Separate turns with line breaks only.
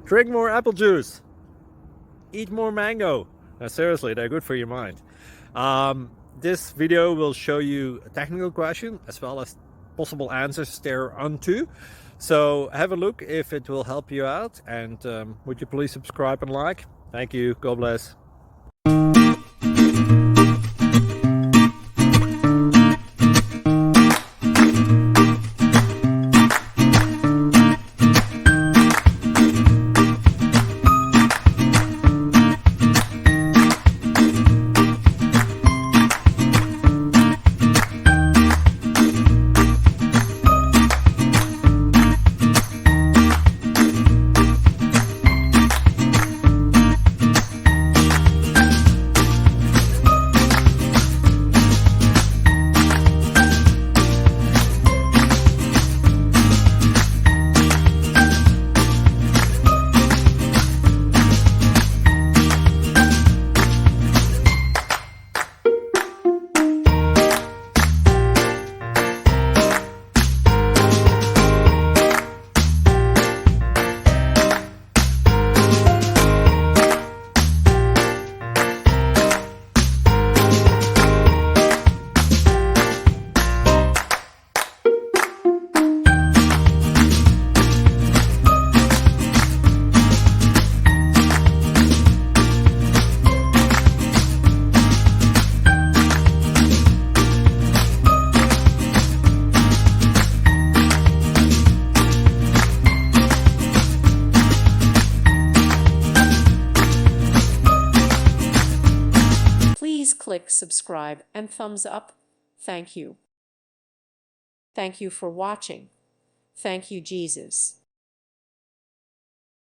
Drink more apple juice. Eat more mango. Seriously, they're good for your mind. This video will show you a technical question as well as possible answers thereunto. So have a look if it will help you out, and would you please subscribe and like? Thank you. God bless.
Please click subscribe and thumbs up. Thank you. Thank you for watching. Thank you, Jesus.